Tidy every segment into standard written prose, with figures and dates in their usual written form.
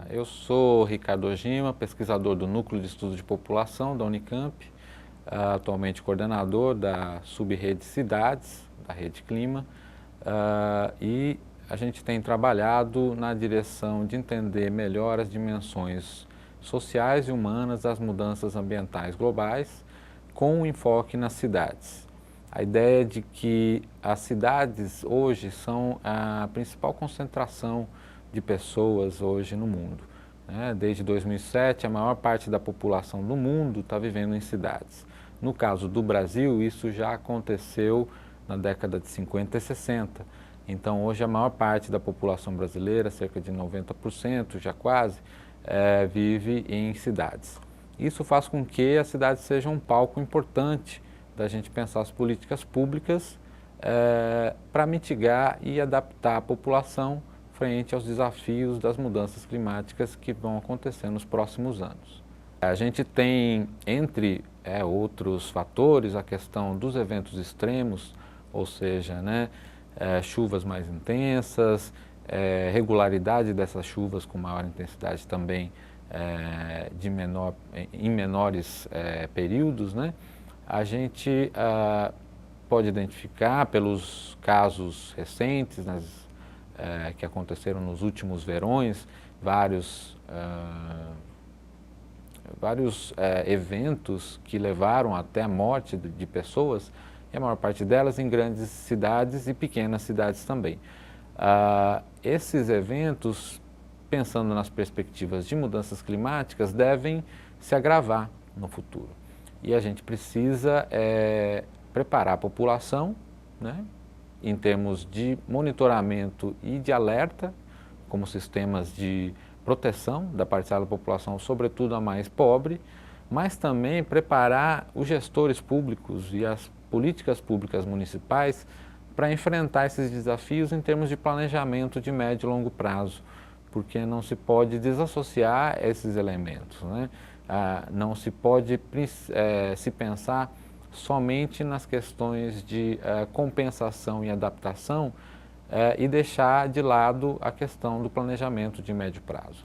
Eu sou Ricardo Ojima, pesquisador do Núcleo de Estudos de População da Unicamp, atualmente coordenador da Subrede Cidades, da Rede Clima, e a gente tem trabalhado na direção de entender melhor as dimensões sociais e humanas das mudanças ambientais globais, com um enfoque nas cidades. A ideia de que as cidades hoje são a principal concentração de pessoas hoje no mundo. Desde 2007, a maior parte da população do mundo está vivendo em cidades. No caso do Brasil, isso já aconteceu na década de 50 e 60. Então, hoje a maior parte da população brasileira, cerca de 90%, já quase, vive em cidades. Isso faz com que a cidade seja um palco importante da gente pensar as políticas públicas para mitigar e adaptar a população frente aos desafios das mudanças climáticas que vão acontecer nos próximos anos. A gente tem, entre outros fatores, a questão dos eventos extremos, ou seja, chuvas mais intensas, regularidade dessas chuvas com maior intensidade também em menores períodos. A gente pode identificar pelos casos recentes que aconteceram nos últimos verões, vários eventos que levaram até a morte de pessoas, e a maior parte delas em grandes cidades e pequenas cidades também. Esses eventos, pensando nas perspectivas de mudanças climáticas, devem se agravar no futuro. E a gente precisa preparar a população, em termos de monitoramento e de alerta, como sistemas de proteção da parcela da população, sobretudo a mais pobre, mas também preparar os gestores públicos e as políticas públicas municipais para enfrentar esses desafios em termos de planejamento de médio e longo prazo, porque não se pode desassociar esses elementos. Não se pode se pensar somente nas questões de compensação e adaptação e deixar de lado a questão do planejamento de médio prazo.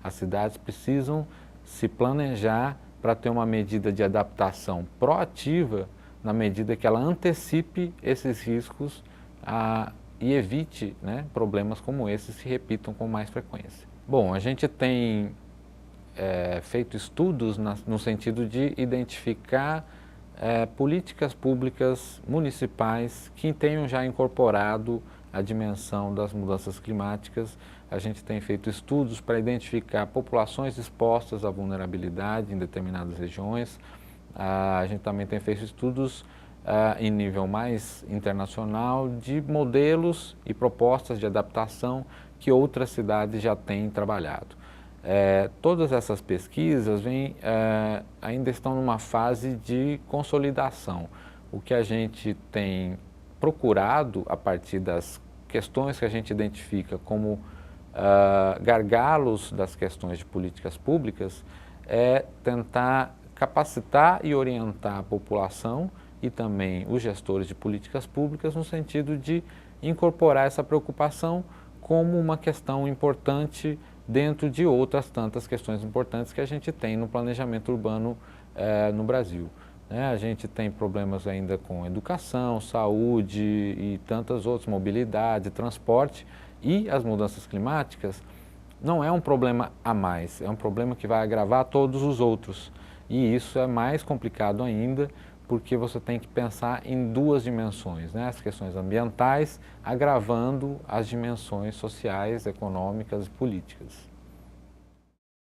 As cidades precisam se planejar para ter uma medida de adaptação proativa na medida que ela antecipe esses riscos e evite problemas como esses se repitam com mais frequência. Bom, a gente tem feito estudos no sentido de identificar políticas públicas municipais que tenham já incorporado a dimensão das mudanças climáticas. A gente tem feito estudos para identificar populações expostas à vulnerabilidade em determinadas regiões. A gente também tem feito estudos em nível mais internacional de modelos e propostas de adaptação que outras cidades já têm trabalhado. Todas essas pesquisas ainda estão numa fase de consolidação. O que a gente tem procurado, a partir das questões que a gente identifica como gargalos das questões de políticas públicas, é tentar capacitar e orientar a população e também os gestores de políticas públicas no sentido de incorporar essa preocupação como uma questão importante dentro de outras tantas questões importantes que a gente tem no planejamento urbano no Brasil. A gente tem problemas ainda com educação, saúde e tantas outras, mobilidade, transporte, e as mudanças climáticas não é um problema a mais, é um problema que vai agravar todos os outros. E isso é mais complicado ainda, porque você tem que pensar em duas dimensões, as questões ambientais agravando as dimensões sociais, econômicas e políticas.